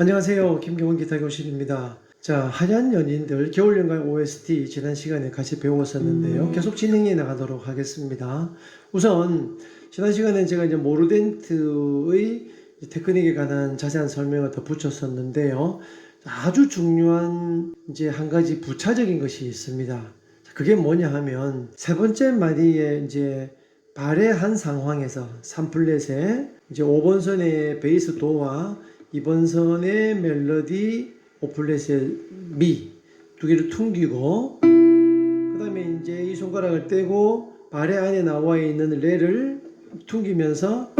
안녕하세요. 김경원 기타 교실입니다. 자, 하얀 연인들 겨울연가의 OST 지난 시간에 같이 배웠었는데요. 계속 진행해 나가도록 하겠습니다. 우선 지난 시간에 제가 이제 모르덴트의 테크닉에 관한 자세한 설명을 더 붙였었는데요. 아주 중요한 이제 한 가지 부차적인 것이 있습니다. 그게 뭐냐 하면 세 번째 마디에 이제 발의 상황에서 3플랫에 이제 5번 선의 베이스 도와 2번 선의 멜로디 5플랫의 미 두 개를 퉁기고 그 다음에 이제 이 손가락을 떼고 발의 안에 나와 있는 레를 퉁기면서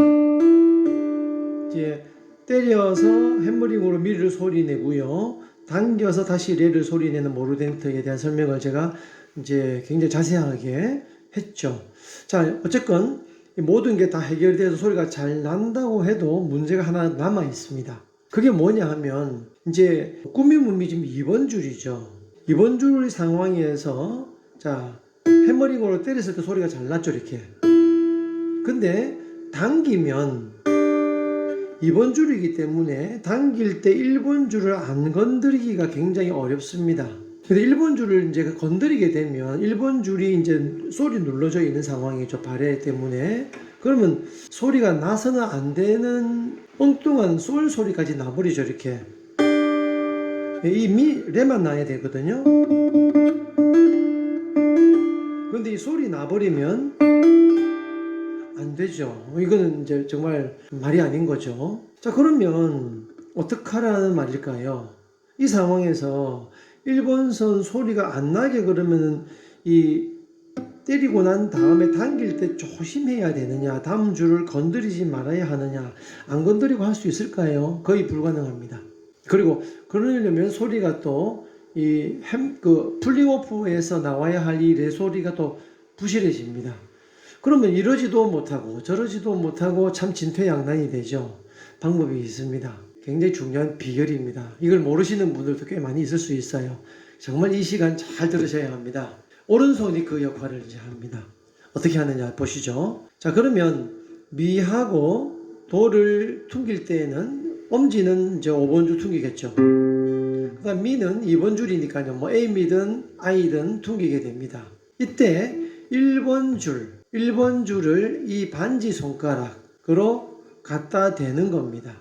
이제 때려서 햄머링으로 미를 소리 내고요. 당겨서 다시 레를 소리 내는 모르덴트에 대한 설명을 제가 이제 굉장히 자세하게 했죠. 자, 어쨌건 모든 게 다 해결돼서 소리가 잘 난다고 해도 문제가 하나 남아 있습니다. 그게 뭐냐 하면 이제 꾸미문미 지금 2번 줄이죠. 2번 줄 상황에서 자 해머링으로 때렸을 때 소리가 잘 났죠 이렇게. 근데 당기면 2번 줄이기 때문에 당길 때 1번 줄을 안 건드리기가 굉장히 어렵습니다. 근데 1번 줄을 이제 건드리게 되면 1번 줄이 이제 소리 눌러져 있는 상황이죠. 발에 때문에. 그러면 소리가 나서는 안 되는 엉뚱한 솔 소리까지 나버리죠. 이렇게. 이 레만 나야 되거든요. 근데 이 소리 나버리면 안 되죠. 이거는 이제 정말 말이 아닌 거죠. 자, 그러면 어떡하라는 말일까요? 이 상황에서 1번 선 소리가 안 나게 그러면 이 때리고 난 다음에 당길 때 조심해야 되느냐, 다음 줄을 건드리지 말아야 하느냐, 안 건드리고 할 수 있을까요? 거의 불가능합니다. 그리고 그러려면 소리가 또 이 풀링오프에서 나와야 할 이 레 소리가 또 부실해집니다. 그러면 이러지도 못하고 저러지도 못하고 참 진퇴양난이 되죠. 방법이 있습니다. 굉장히 중요한 비결입니다. 이걸 모르시는 분들도 꽤 많이 있을 수 있어요. 정말 이 시간 잘 들으셔야 합니다. 오른손이 그 역할을 이제 합니다. 어떻게 하느냐 보시죠. 자, 그러면 미하고 도를 퉁길 때에는 엄지는 이제 5번 줄 퉁기겠죠. 그 다음 미는 2번 줄이니까요. 뭐 A미든 I든 퉁기게 됩니다. 이때 1번 줄을 이 반지 손가락으로 갖다 대는 겁니다.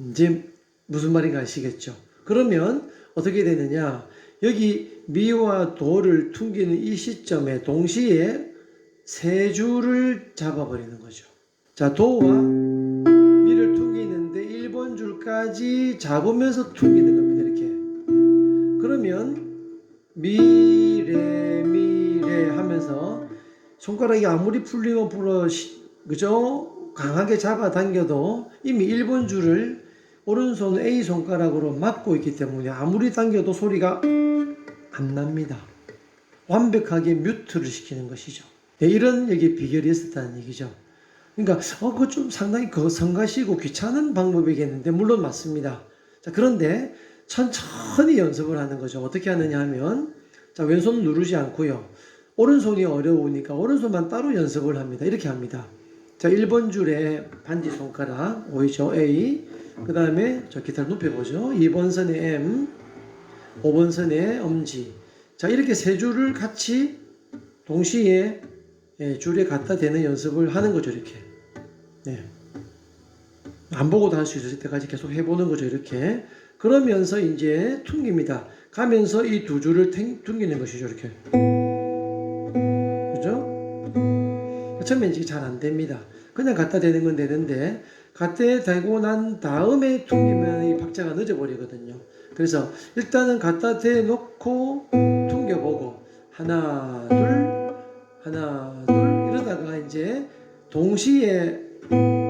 이제 무슨 말인가 아시겠죠? 그러면 어떻게 되느냐? 여기 미와 도를 퉁기는 이 시점에 동시에 세 줄을 잡아버리는 거죠. 자, 도와 미를 퉁기는데 1번 줄까지 잡으면서 퉁기는 겁니다. 이렇게. 그러면 미, 레 하면서 손가락이 아무리 풀링오프로 그죠? 강하게 잡아당겨도 이미 1번 줄을 오른손 A 손가락으로 막고 있기 때문에 아무리 당겨도 소리가 안 납니다. 완벽하게 뮤트를 시키는 것이죠. 네, 이런 여기 비결이 있었다는 얘기죠. 그러니까 그거 좀 상당히 성가시고 귀찮은 방법이겠는데 물론 맞습니다. 자, 그런데 천천히 연습을 하는 거죠. 어떻게 하느냐 하면 자, 왼손 누르지 않고요. 오른손이 어려우니까 오른손만 따로 연습을 합니다. 이렇게 합니다. 자, 1번 줄에 반지 손가락 보이죠? A. 그 다음에 저 기타를 눕혀보죠. 2번 선에 M, 5번 선에 엄지. 자, 이렇게 세 줄을 같이 동시에 줄에 갖다 대는 연습을 하는 거죠. 이렇게. 네. 안 보고도 할 수 있을 때까지 계속 해보는 거죠. 이렇게. 그러면서 이제 퉁깁니다. 가면서 이 두 줄을 퉁기는 것이죠. 이렇게. 그죠? 처음엔 이게 잘 안 됩니다. 그냥 갖다 대는 건 되는데 갖다 대고 난 다음에 퉁기면 이 박자가 늦어버리거든요. 그래서 일단은 갖다 대놓고 퉁겨보고 하나 둘 이러다가 이제 동시에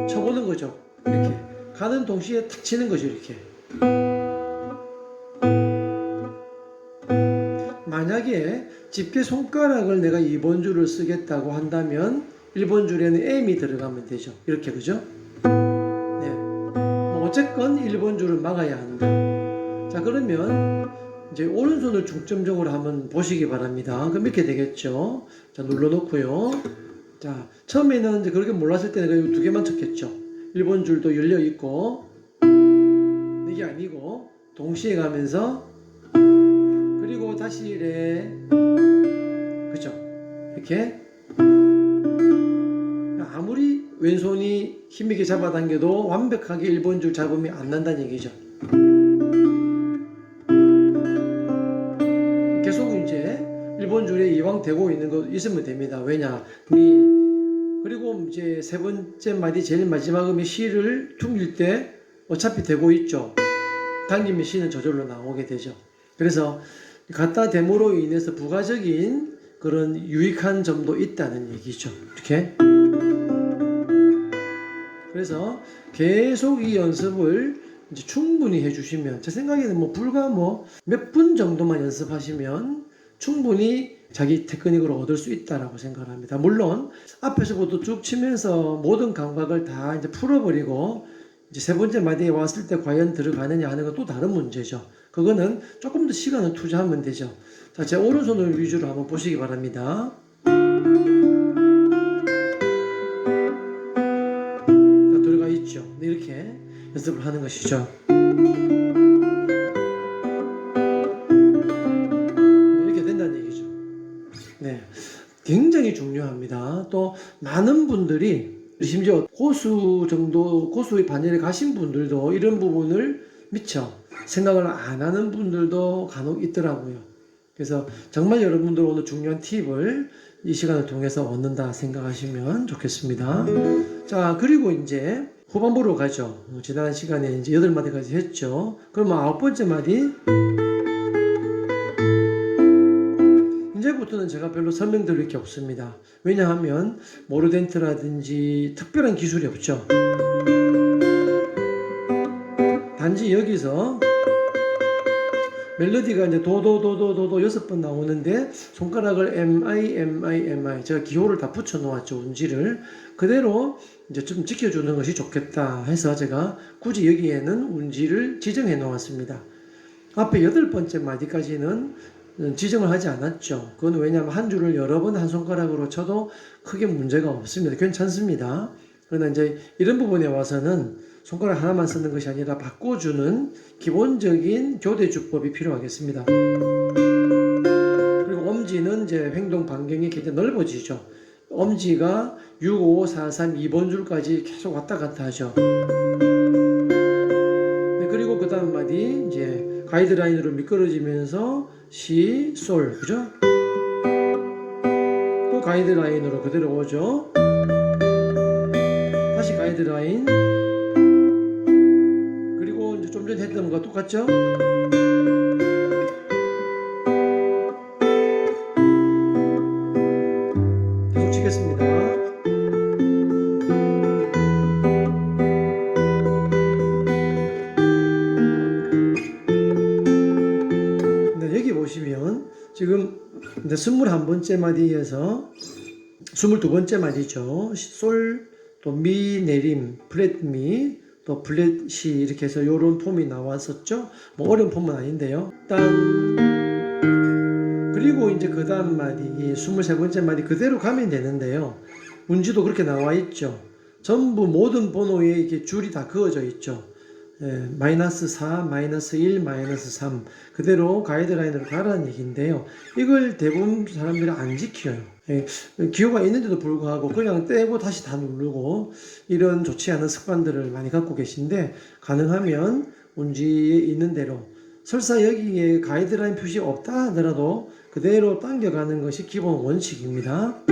쳐보는 거죠. 이렇게 가는 동시에 탁 치는 거죠. 이렇게. 만약에 집게 손가락을 내가 2번 줄을 쓰겠다고 한다면 1번 줄에는 M이 들어가면 되죠. 이렇게. 그죠? 네. 어쨌건 1번 줄을 막아야 한다. 자, 그러면 이제 오른손을 중점적으로 한번 보시기 바랍니다. 그럼 이렇게 되겠죠. 자, 눌러놓고요. 자, 처음에는 이제 그렇게 몰랐을 때는 두 개만 쳤겠죠. 1번 줄도 열려 있고 이게 아니고 동시에 가면서 그리고 다시 레, 그죠? 이렇게 아무리 왼손이 힘있게 잡아당겨도 완벽하게 1번줄 잡음이 안 난다는 얘기죠. 계속 이제 1번줄에 이왕 되고 있는 거 있으면 됩니다. 왜냐? 그리고 이제 세 번째 마디 제일 마지막 음이 시를 퉁길 때 어차피 되고 있죠. 당기면 시는 저절로 나오게 되죠. 그래서 갖다 댐으로 인해서 부가적인 그런 유익한 점도 있다는 얘기죠. 이렇게. 그래서 계속 이 연습을 이제 충분히 해주시면, 제 생각에는 불과 몇 분 정도만 연습하시면 충분히 자기 테크닉으로 얻을 수 있다라고 생각을 합니다. 물론 앞에서부터 쭉 치면서 모든 감각을 다 이제 풀어버리고 이제 세 번째 마디에 왔을 때 과연 들어가느냐 하는 건 또 다른 문제죠. 그거는 조금 더 시간을 투자하면 되죠. 자, 제 오른손을 위주로 한번 보시기 바랍니다. 자, 들어가 있죠. 이렇게 연습을 하는 것이죠. 이렇게 된다는 얘기죠. 네, 굉장히 중요합니다. 또 많은 분들이 심지어 고수의 반열에 가신 분들도 이런 부분을 미처 생각을 안 하는 분들도 간혹 있더라고요. 그래서 정말 여러분들 오늘 중요한 팁을 이 시간을 통해서 얻는다 생각하시면 좋겠습니다. 자, 그리고 이제 후반부로 가죠. 지난 시간에 이제 8마디까지 했죠. 그러면 9번째 마디. 이제부터는 제가 별로 설명드릴 게 없습니다. 왜냐하면 모르덴트라든지 특별한 기술이 없죠. 단지 여기서 멜로디가 이제 도도도도도도 6번 나오는데 손가락을 MI 제가 기호를 다 붙여 놓았죠. 운지를 그대로 이제 좀 지켜주는 것이 좋겠다 해서 제가 굳이 여기에는 운지를 지정해 놓았습니다. 앞에 8번째 마디까지는 지정을 하지 않았죠. 그건 왜냐하면 한 줄을 여러 번 한 손가락으로 쳐도 크게 문제가 없습니다. 괜찮습니다. 그러나 이제 이런 부분에 와서는 손가락 하나만 쓰는 것이 아니라 바꿔주는 기본적인 교대주법이 필요하겠습니다. 그리고 엄지는 이제 횡동 반경이 굉장히 넓어지죠. 엄지가 6, 5, 4, 3, 2번 줄까지 계속 왔다 갔다 하죠. 네, 그리고 그 다음 마디 이제 가이드라인으로 미끄러지면서 시, 솔, 그죠? 또 가이드라인으로 그대로 오죠. 다시 가이드라인. 그리고 이제 좀 전에 했던 것과 똑같죠? 계속 치겠습니다. 네, 여기 보시면 지금 21번째 마디에서 22번째 마디죠. 솔, 또 미 내림, 플랫 미, 또 플랫 시 이렇게 해서 요런 폼이 나왔었죠. 어려운 폼은 아닌데요. 딴. 그리고 이제 그 다음 마디, 23번째 마디 그대로 가면 되는데요. 운지도 그렇게 나와 있죠. 전부 모든 번호에 이렇게 줄이 다 그어져 있죠. 마이너스 4, 마이너스 1, 마이너스 3 그대로 가이드라인으로 가라는 얘기인데요. 이걸 대부분 사람들이 안 지켜요. 기호가 있는데도 불구하고 그냥 떼고 다시 다 누르고 이런 좋지 않은 습관들을 많이 갖고 계신데, 가능하면 운지에 있는 대로, 설사 여기에 가이드라인 표시 없다 하더라도 그대로 당겨가는 것이 기본 원칙입니다.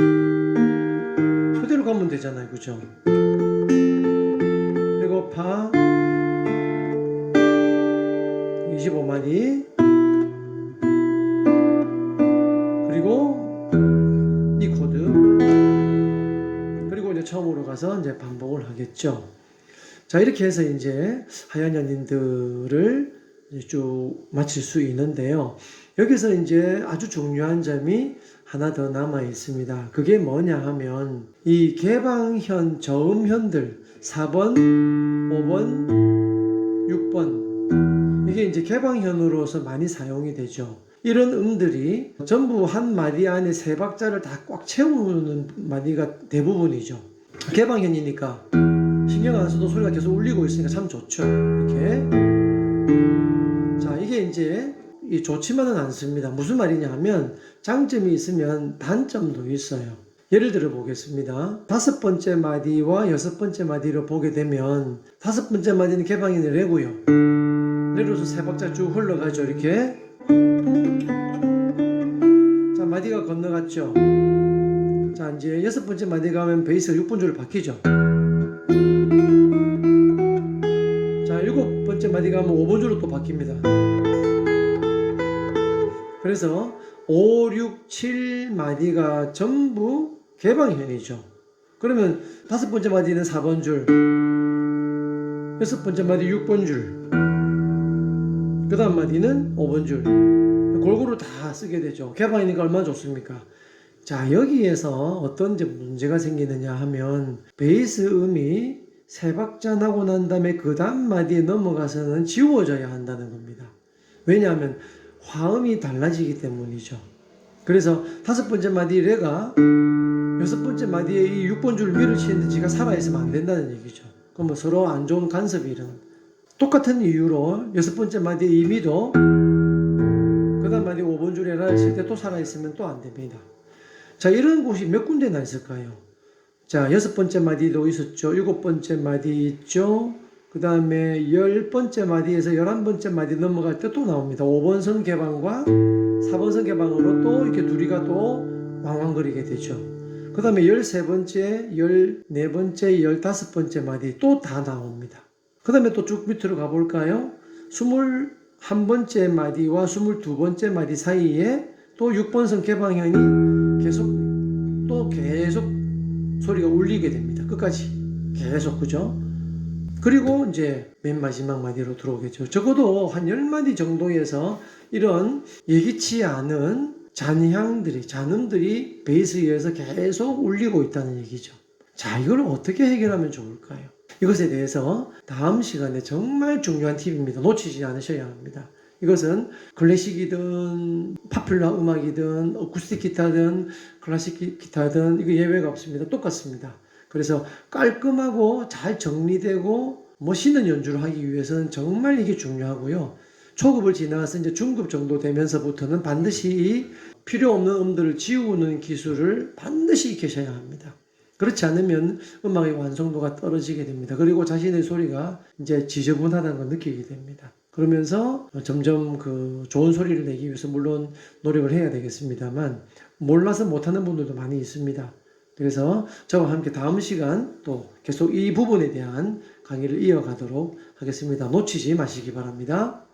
그대로 가면 되잖아요, 그죠? 그리고 파 25마디, 그리고 이 코드, 그리고 이제 처음으로 가서 이제 반복을 하겠죠. 자, 이렇게 해서 이제 하얀 연인들을 쭉 마칠 수 있는데요. 여기서 이제 아주 중요한 점이 하나 더 남아 있습니다. 그게 뭐냐 하면 이 개방현 저음현들 4번, 5번, 6번 이게 이제 개방현으로서 많이 사용이 되죠. 이런 음들이 전부 한 마디 안에 3박자를 다 꽉 채우는 마디가 대부분이죠. 개방현이니까 신경 안 써도 소리가 계속 울리고 있으니까 참 좋죠. 이렇게 자, 이게 이제 좋지만은 않습니다. 무슨 말이냐 하면 장점이 있으면 단점도 있어요. 예를 들어 보겠습니다. 5번째 마디와 6번째 마디를 보게 되면 5번째 마디는 개방이 레고요. 레로서 3박자 쭉 흘러가죠. 이렇게. 자, 마디가 건너갔죠. 자, 이제 6번째 마디 가면 베이스가 6번 줄로 바뀌죠. 자, 7번째 마디 가면 5번 줄로 또 바뀝니다. 그래서 5, 6, 7 마디가 전부 개방현이죠. 그러면 5번째 마디는 4번 줄, 6번째 마디 6번 줄, 그 다음 마디는 5번 줄. 골고루 다 쓰게 되죠. 개방이니까 얼마나 좋습니까? 자, 여기에서 어떤 문제가 생기느냐 하면 베이스 음이 3박자 나고 난 다음에 그 다음 마디에 넘어가서는 지워져야 한다는 겁니다. 왜냐하면 화음이 달라지기 때문이죠. 그래서 5번째 마디 레가 6번째 마디에 이 6번 줄 위를 치는데 지가 살아있으면 안 된다는 얘기죠. 그럼 서로 안 좋은 간섭이 일어납니다. 똑같은 이유로 6번째 마디에 이 미도 그 다음 마디 5번 줄에 라를 칠 때 또 살아있으면 또 안 됩니다. 자, 이런 곳이 몇 군데나 있을까요? 자, 6번째 마디도 있었죠. 7번째 마디 있죠. 그 다음에 10번째 마디에서 11번째 마디 넘어갈 때 또 나옵니다. 5번선 개방과 4번선 개방으로 또 이렇게 둘이가 또 왕왕거리게 되죠. 그 다음에 13번째, 14번째, 15번째 마디 또 다 나옵니다. 그 다음에 또 쭉 밑으로 가볼까요? 21번째 마디와 22번째 마디 사이에 또 6번선 개방현이 계속 소리가 울리게 됩니다. 끝까지 계속, 그죠? 그리고 이제 맨 마지막 마디로 들어오겠죠. 적어도 한 10마디 정도에서 이런 예기치 않은 잔음들이 베이스에 의해서 계속 울리고 있다는 얘기죠. 자, 이걸 어떻게 해결하면 좋을까요? 이것에 대해서 다음 시간에 정말 중요한 팁입니다. 놓치지 않으셔야 합니다. 이것은 클래식이든 파퓰러 음악이든 어쿠스틱 기타든 클래식 기타든 이거 예외가 없습니다. 똑같습니다. 그래서 깔끔하고 잘 정리되고 멋있는 연주를 하기 위해서는 정말 이게 중요하고요. 초급을 지나서 이제 중급 정도 되면서부터는 반드시 필요 없는 음들을 지우는 기술을 반드시 익히셔야 합니다. 그렇지 않으면 음악의 완성도가 떨어지게 됩니다. 그리고 자신의 소리가 이제 지저분하다는 걸 느끼게 됩니다. 그러면서 점점 그 좋은 소리를 내기 위해서 물론 노력을 해야 되겠습니다만 몰라서 못하는 분들도 많이 있습니다. 그래서 저와 함께 다음 시간 또 계속 이 부분에 대한 강의를 이어가도록 하겠습니다. 놓치지 마시기 바랍니다.